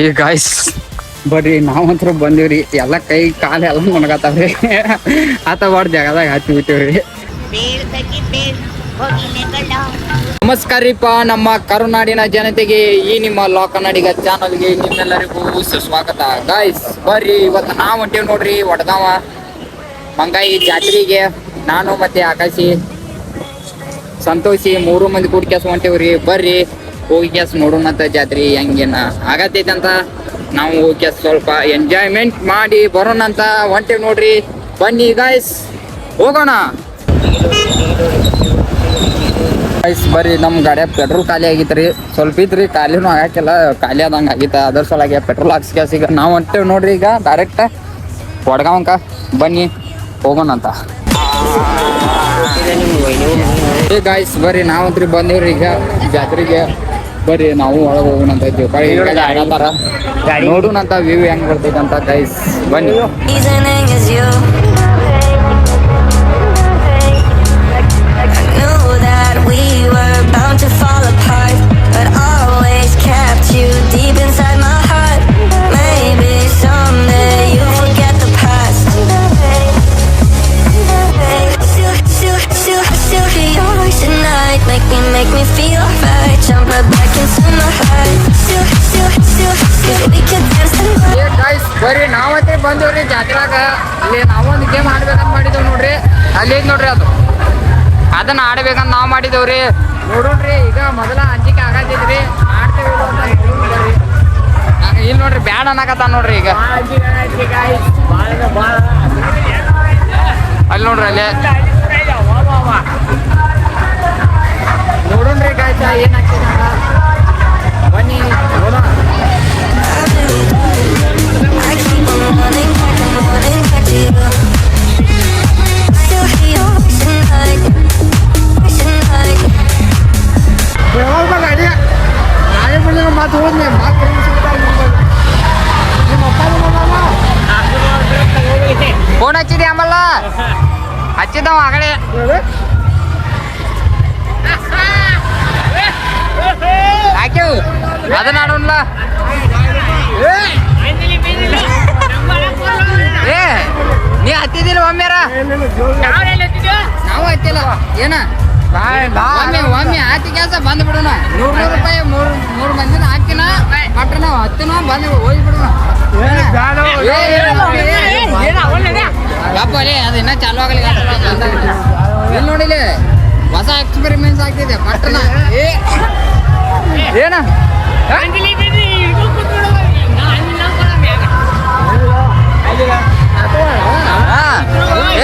ಈ ಗಾಯ್ಸ್ ಬರ್ರಿ ನಾವಂತ್ರ ಬಂದಿವ್ರಿ. ಎಲ್ಲ ಕೈ ಕಾಲು ಎಲ್ಲ ಮುಣಗತ್ತಾವ್ರಿ. ಆತ ಜಾಗದಾಗ ಹಚ್ಚಿ ಬಿಟ್ಟಿವ್ರಿ. ನಮಸ್ಕಾರ ರೀಪ ನಮ್ಮ ಕರುನಾಡಿನ ಜನತೆಗೆ, ಈ ನಿಮ್ಮ ಲಾ ಕನ್ನಡಿಗ ಚಾನಲ್ಗೆ ನಿಮ್ಮೆಲ್ಲರಿಗೂ ಸುಸ್ವಾಗತ. ಗಾಯ್ಸ್ ಬರ್ರಿ, ಇವತ್ತು ನಾವು ಹೊಂಟೇವ್ ನೋಡ್ರಿ ವಡಗಾವ ಮಂಗಾಯಿ ಜಾತ್ರೆಗೆ. ನಾನು ಮತ್ತೆ ಆಕಾಶಿ ಸಂತೋಷಿ 3 ಮಂದಿ ಕೂಡಿ ಕೆಲಸ ಹೊಂಟೇವ್ರಿ. ಬರ್ರಿ ಹೋಗಿ ಕೆಲಸ ನೋಡೋಣಂತ ಜಾತ್ರೆ ಹೆಂಗೇನ ಆಗತ್ತೈತೆ ಅಂತ. ನಾವು ಹೋಗಿ ಸ್ವಲ್ಪ ಎಂಜಾಯ್ಮೆಂಟ್ ಮಾಡಿ ಬರೋಣಂತ ಹೊಂಟೇವ್ ನೋಡ್ರಿ. ಬನ್ನಿ ಗಾಯ್ಸ್ ಹೋಗೋಣ. ಗಾಯ್ಸ್ ಬರ್ರಿ, ನಮ್ಮ ಗಾಡಿಯ ಪೆಟ್ರೋಲ್ ಖಾಲಿ ಆಗಿತ್ರಿ. ಸ್ವಲ್ಪ ಇದ್ರಿ, ಖಾಲಿನೂ ಆಗಾಕಿಲ್ಲ, ಖಾಲಿ ಆದಂಗೆ ಆಗಿತ್ತ. ಅದ್ರ ಸಲುವಾಗಿ ಪೆಟ್ರೋಲ್ ಹಾಕ್ಸ್ಕ್ಯಾಸ ಈಗ ನಾವು ಹೊಂಟೇವ್ ನೋಡ್ರಿ. ಈಗ ಡೈರೆಕ್ಟ್ ವಡಗಾವಂಕ ಬನ್ನಿ ಹೋಗೋಣಂತ. ಏ ಗಾಯ್ಸ್ ಬರ್ರಿ, ನಾವಂತ್ರಿ ಬಂದೇವ್ರಿ ಈಗ ಜಾತ್ರೆಗೆ. ಬರ್ರಿ ನಾವು ಒಳಗೆ ಹೋಗೋಣಂತ ನೋಡೋಣಂತ ವ್ಯೂ ಹೆಂಗ್ ಬರ್ತೈತೆ ಅಂತ. ಗೈಸ್ ಬನ್ನಿ. Make me feel right, jump right back into my heart. We could dance tonight. Guys ಬರ್ರಿ, ನಾವತ್ತೇ ಬಂದೇವ್ರಿ ಜಾತ್ರೆಗ. ಇಲ್ಲಿ ನಾವೊಂದು ಗೇಮ್ ಆಡ್ಬೇಕಂತ ಮಾಡಿದೇವ್ ನೋಡ್ರಿ. ಅಲ್ಲಿ ನೋಡ್ರಿ, ಅದನ್ನ ಆಡ್ಬೇಕಂತ ನಾವು ಮಾಡಿದೇವ್ರಿ. ನೋಡ್ರಿ ಈಗ ಮೊದಲ ಅಂಜಿಕೆ ಆಗತ್ತಿದ್ರಿ, ಆಡ್ತೇವೆ ಬರ್ರಿ. ಇಲ್ಲಿ ನೋಡ್ರಿ ಬ್ಯಾಡ್ ಅನ್ನಕತ್ತ ನೋಡ್ರಿ. ಈಗ ಅಲ್ಲಿ ನೋಡ್ರಿ, ಅಲ್ಲೇ ನೋಡೋಣ್ರಿ ಗಾಯ್ಸ ಏನಾಗ್ತದೆ ಅಂತ. ಬನ್ನಿ ನೋಡೋಣ. ಫೋನ್ ಹಚ್ಚಿದೆ ಆಮಲ್ಲ, ಹಚ್ಚಿದ್ದವ ಆಗಡೆ. ಹಾಕ್ಯವು ಅದನ್ನ ಆಡೋಣ. ಏ ನೀ ಹತ್ತಿದಿಲ್ಲ ಒಮ್ಮೆರ? ನಾವು ಹತ್ತಿಲ್ಲ. ಏನ ಒಮ್ಮೆ ಹಾಕಿ ಕೆಲಸ ಬಂದ್ ಬಿಡೋಣ. 100 ರೂಪಾಯಿ 3 ಮಂದಿನ ಹಾಕಿನ ಮಟ್ಟ ನಾವು ಹತ್ತಿನ ಬಂದ್ ಹೋಗಿ ಬಿಡೋಣ. ಗಪ್ಪಲ್ಲಿ ಅದು ಇನ್ನ ಚಾಲು ಆಗಲಿ. ಇಲ್ಲಿ ನೋಡಿಲಿ, ಹೊಸ ಎಕ್ಸ್ಪೆರಿಮೆಂಟ್ಸ್ ಆಗ್ತಿದೆ ಪಟ್ಟಣ. ಏನ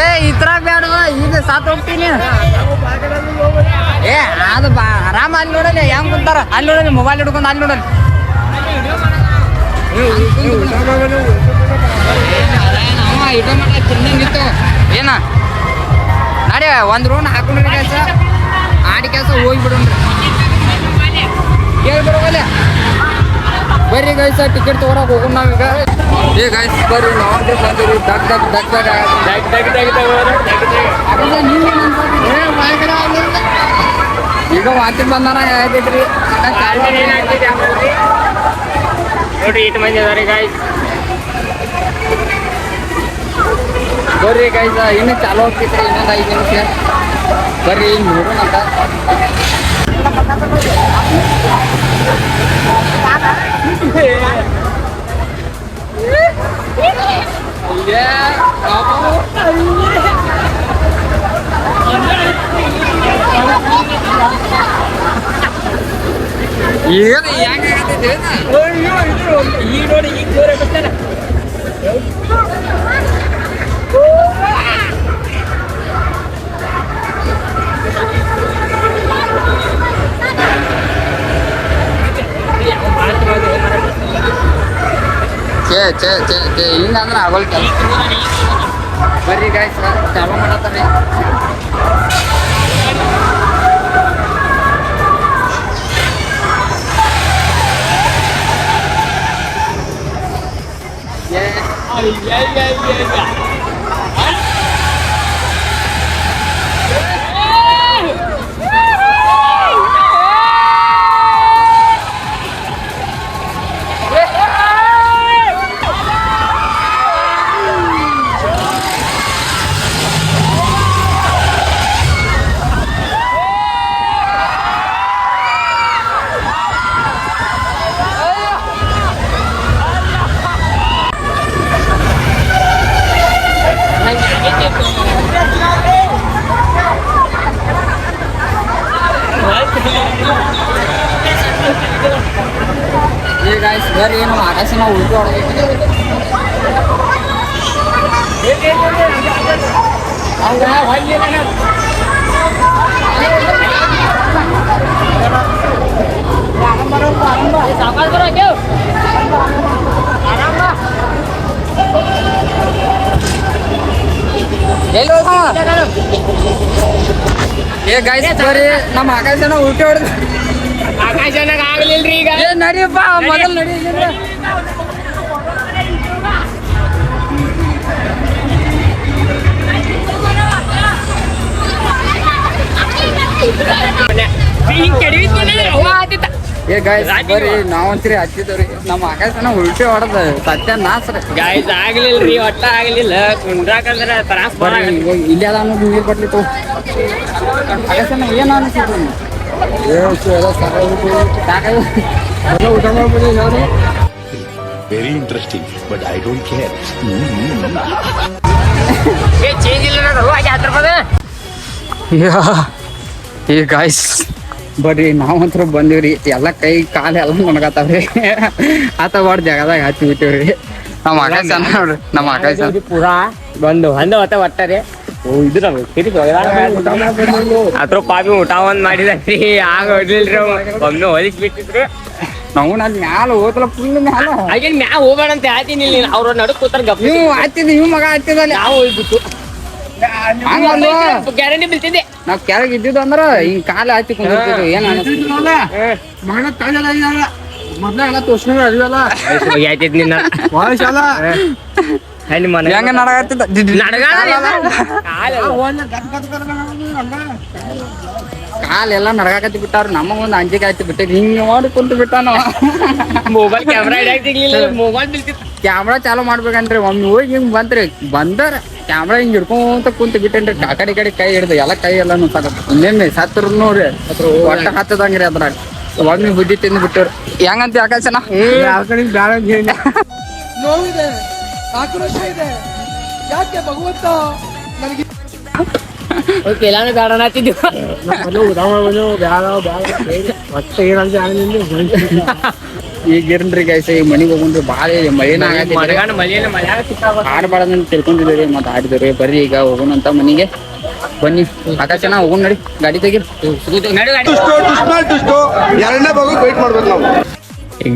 ಏ ಇತರ ಬೇಡ, ಈಗ ಸಾತ್ ಹೋಗ್ತೀನಿ. ಏ ಅದು ಆರಾಮ. ಅಲ್ಲಿ ನೋಡಲಿ ಹೆಂಗ್ ಕುಂತಾರ, ಅಲ್ಲಿ ನೋಡಲಿ ಮೊಬೈಲ್ ಹಿಡ್ಕೊಂಡು ಅಲ್ಲಿ ನೋಡಲಿ. ಇಟೋ ಮಾಡ ತಿನ್ನಂಗಿತ್ತು. ಏನ ನಾಡಿ ಒಂದು ರೂಮ್ ಹಾಕೊಂಡ್ರಿ ಕೆಲಸ ಆಡಿ ಕೆಲಸ ಹೋಗಿ ಬಿಡೋಣ್ರಿ. ಕೇಳಿ ಬರೋಲ್ಲ. ಬರ್ರಿ ಗೈಸ, ಟಿಕೆಟ್ ತೊಗೊಳಕ್ ಹೋಗೋಣ ನಾವೀಗ. ಏ ಗೈಸ್ ಬರ್ರಿ, ನಾವು ಬಂದಿರಿ. ಡಗ್ ಡಗ್ ಡಗ್ ಈಗ ವಾತಿ ಬಂದಾರ ಹೇಳ್ತೈತ್ರಿ. ನೋಡ್ರಿ 8 ಮಂದಿ ಅದಾರಿ ಗಾಯ್ಸ್. ಬರ್ರಿ ಗೈಸ, ಇನ್ನು ಚಾಲು ಹೋಗ್ತೈತ್ರಿ. ಇನ್ನೊಂದು 5 ನಿಮಿಷ. ಬರ್ರಿ ನೋಡೋಣಂತ. ಏನು ಹೆಂಗಾಗತ್ತೈತೆ ಈಗ ನೋಡಿ, ಈಗ ಜೋರ ಬರ್ತಾರ. ಹಿಂಗಂದ್ರೆ ಆಗಲ್ ಕೆಲಸ. ಬರ್ರಿ ಗಾಯ್ಸ್, ಚಾಲು ಮಾಡತ್ತಾನೆ. ಗಾಯ್ಸ್ ಬರ್ರಿ ನಮ್ಮ ಆಕಾಶನ ಉಲ್ಟಿ ಹೊಡೆದೈತಿ. ಏ ಗಾಯ್ಸ್ ಬರ್ರಿ ನಮ್ಮ ಆಕಾಶನ ಉಲ್ಟಿ ಹೊಡೆದ. ಆಕಾಶನಾಗ ಆಗ್ಲಿಲ್ರಿ ಈಗ. ಏ ನಡಿಯಪ್ಪ ಮೊದಲು ನಡಿ. ಏ ಗಾಯ್ಸ್ ಬರ್ರಿ ನಾವಂತ್ರಿ ಹಚ್ಚಿದವ್ರಿ ನಮ್ಮ ಆಕಾಶನ ಉಲ್ಟಿ ಹೊಡೆದ ಸತ್ಯ ನಾಸ್ರಿ. ಗಾಯ್ಸ್ ಆಗ್ಲಿಲ್ರಿ ಒಟ್ಟ ಆಗ್ಲಿಲ್ಲ ಕುಂದ್ರಾಕಂದ್ರ ತ್ರಾಸ್ ಬರ್ರಿ ಇಲ್ಲಿ ಅದ ಅನ್ನೋದು ನೀರು ಕೊಡ್ಲಿತ್ತು ಆಕಾಶನ ಏನು ಅನಿಸಿದ್ರು ಊಟ ಮಾಡ್ಬೋದು ನಾನು. Very interesting, but I don't care. Change ಇಲ್ಲ ನೋಡು 10 ರೂಪಾಯಿ. ಏ ಗಾಯ್ಸ್ ಬರ್ರಿ ನಾವಂತ್ರ ಬಂದಿವ್ರಿ ಎಲ್ಲ ಕೈ ಕಾಲು ಎಲ್ಲ ಒಣಗತ್ತಾವ್ರಿ ಆತ ಬಾಡ್ ಜಾಗದಾಗ ಹಚ್ಚಿ ಬಿಟ್ಟಿವ್ರಿ ನಮ್ಮ ಆಕಾಶ ನೋಡ್ರಿ ನಮ್ಮ ಆಕಾಶ ಪೂರಾ ಬಂದು ಹೊತ್ತ ಒಟ್ಟಾರೆ ಇದ್ರ ಅದ್ರ ಪಾಪಿ ಊಟ ಒಂದ್ ಮಾಡಿದ್ರಿ ಆಗ ಹೊಡ್ಲಿಲ್ರಿ ಒಮ್ಮೆ ಹೊಲಿಸ್ ಬಿಟ್ಟಿದ್ರು. ನಾವು ಅಲ್ಲಿ ಮ್ಯಾಲ ಹೋತಲ್ಲ ಫುಲ್ ಮ್ಯಾಲ ಹಾಗೇನ್ ಮ್ಯಾ ಹೋಗೋಣ ಅಂತ ಹೇಳ್ತೀನಿ ಇಲ್ಲಿ ಅವ್ರ ನಡುಕ್ ಕೂತಾರ ಗಪ್ಪ ನೀವು ಹಚ್ಚಿದ್ ಇವ್ ಮಗ ಹಚ್ಚಿದಲ್ಲಿ ನಾವು ಹೋಗ್ಬಿಟ್ಟು ಹಂಗಲ್ವ ಗ್ಯಾರಂಟಿ ಬೀಳ್ತಿದ್ದೆ. ನಾವ್ ಕೆಳಗೆ ಇದ್ದಿದ್ದು ಅಂದ್ರ ಹಿಂಗ್ ಕಾಲ ಹಚ್ಚಿ ಕುಂದಿರ್ತಿದ್ವಿ ಏನ್ ಆಯ್ತಿದ್ ನಿನ್ನ ಹೆಂಗ ನಡಗತ್ತಿದ್ದ ಕಾಲೆಲ್ಲ ನಡಗಾಕತ್ತಿ ಬಿಟ್ಟಾರ ನಮಗೊಂದು ಅಂಜಿಕೆ ಆಯ್ತು ಬಿಟ್ಟಿದ್ ಹಿಂಗ್ ಮಾಡಿ ಕುಂತು ಬಿಟ್ಟಾನ ಮೊಬೈಲ್ ಕ್ಯಾಮ್ರಾ ಹಿಡಿಯಾಕ್ ಸಿಗ್ಲಿಲ್ಲ ಮೊಬೈಲ್ ಬೀಳ್ತಿತ್ತು. ಕ್ಯಾಮ್ರಾ ಚಾಲು ಮಾಡ್ಬೇಕಂದ್ರಿ ಒಮ್ಮೆ ಹೋಗಿ ಹಿಂಗ್ ಬಂತ್ರಿ ಬಂದರ ಕ್ಯಾಮ್ರಾ ಹಿಂಗ್ ಹಿಡ್ಕೊಂತ ಕುಂತ ಬಿಟ್ಟೇನ್ರಿ ಆ ಕಡೆ ಕೈ ಹಿಡ್ದು ಎಲ್ಲ ಕೈ ಎಲ್ಲ ಇನ್ನೇಮ್ಮೆ ಸತ್ರು ನೋಡ್ರಿ ಒಟ್ಟ ಹತ್ತದಂಗ್ರಿ ಅದ್ರಾಗ ಒಮ್ಮೆ ಬುದ್ಧಿ ತಿಂದು ಬಿಟ್ಟವ್ರಿ ಹೆಂಗಂತ ಆಕಾಶನ ನೋವಿದೆ, ಆಕ್ರೋಶ ಇದೆ. ಯಾಕೆ ಭಗವಂತ ನನಗೆ ಎಲ್ಲಾನು ಬೇಡ ಹಚ್ಚಿದ್ವಿ. ಈಗ ಇರ್ನ್ರಿ ಗೈಸ್ ಈಗ ಮನಿಗೆ ಹೋಗ್ರಿ ಭಾಳ ಮಳಿನ ಮಳೆಗಾಣ ಮಳೆಯಲ್ಲ ಮಳೆ ಆಡ್ಬಾರ್ದಂತ ತಿಳ್ಕೊಂಡಿದ್ದೀರಿ ಮತ್ತೆ ಆಡಿದ್ರಿ ಬರ್ರಿ ಈಗ ಹೋಗೋಣಂತ ಮನಿಗೆ ಬನ್ನಿ ಆಕಾಶನ ಹೋಗೋಣ ನಡಿ ಗಾಡಿ ತೆಗಿ ಎರಡನೇ ಭಾಗ ವೇಟ್ ಮಾಡ್ಬೇಕು ನಾವು.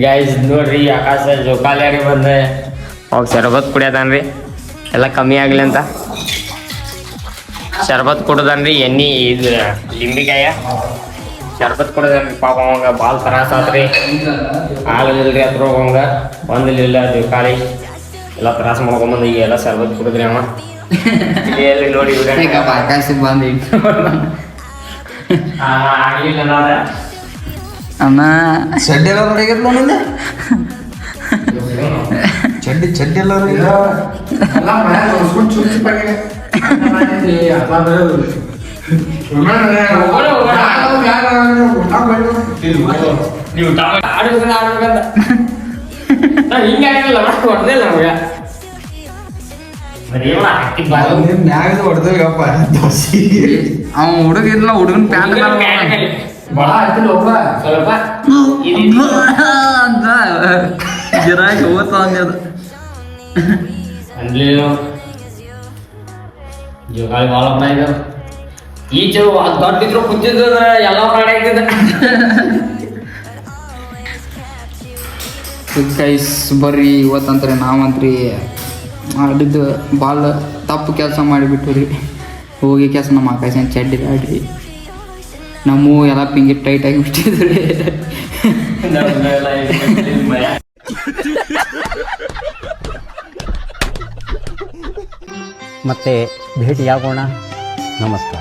ಗೈಸ್ ನೋಡ್ರಿ ಆಕಾಶ ಜೋಕಾಲಿಯಾಗಿ ಬಂದ್ರೆ ಅವಾಗ ಶರಬತ್ ಕುಡಿಯೋದನ್ರಿ ಎಲ್ಲ ಕಮ್ಮಿ ಆಗ್ಲಿ ಅಂತ ಶರಬತ್ ಕುಡ್ದನ್ರಿ ಎಣ್ಣೆ ಇದು ಲಿಂಬಿಕಾಯ ಶರಬತ್ ಕುಡ್ದನ್ರಿ ಪಾಪ ಅವಂಗ ಭಾಳ ತ್ರಾಸ ಆತ್ರಿ ಆಗಲಿಲ್ರಿ ಅದ್ರ ಹೋಗಂಗ ಒಂದಿಲ್ಲ ಜೋಕಾಲಿ ಎಲ್ಲ ತ್ರಾಸ ಮಾಡ್ಕೊಂಬಂದು ಈಗ ಎಲ್ಲ ಶರಬತ್ ಕುಡಿದ್ರಿ ಅವ ಇಲ್ಲಿ ನೋಡಿ ಆಕಾಶ ಬಂದು ಆಗ್ಲಿಲ್ಲ ನೋಡ ಅಮ್ಮ ಚಡ್ಡಿ ಎಲ್ಲ ರೆಡಿಯಾಗೈತೆ ನಿಂದ ಚಡ್ಡಿ ಎಲ್ಲ ನೀವು ಆಡ್ಬೇಕಂತ ಹಿಂಗೆ ಆಗಿಲ್ಲ ಹೊಡೆದಿಲ್ಲ ನಮ್ಗೆ ಮ್ಯಾಗ ಹೊಡೆದಪ್ಪ ದೋಸಿ ಅವ ಹುಡುಗ ಇಲ್ಲ ಹುಡುಗನ ಪ್ಯಾಂಟ್ ಸ್ವಲ್ಪ ಅಂತ ಗಿರಾಕಿ ಓದ್ತ ಅಂದ್ಯದು ಅಲ್ಲಿ ಜೋಕಾಲಿ ಭಾಳ ಇದು ಈಚೆ ದೊಡ್ಡಿದ್ರು ಕುಂತಿದ್ದು ಎಲ್ಲ ಪ್ರಾಣಿ ಆಗ್ತಿದ್ದ ಗೈಸ್ ಬರ್ರಿ ಇವತ್ತಂತ್ರಿ ನಾವಂತ್ರಿ ಆಡಿದ್ದು ಭಾಳ ತಪ್ಪು ಕೆಲಸ ಮಾಡಿಬಿಟ್ಟು ರೀ ಹೋಗಿ ಕೆಲಸ ನಮ್ಮ ಆಕಾಶನ ಚಡ್ಡಿ ಆಡ್ರಿ ನಮ್ಮ ಎಲ್ಲ ಪಿಂಗಿ ಟೈಟ್ ಆಗಿ ಬಿಟ್ಟಿದ್ರಿ ಮತ್ತೆ ಭೇಟಿಯಾಗೋಣ. ನಮಸ್ಕಾರ.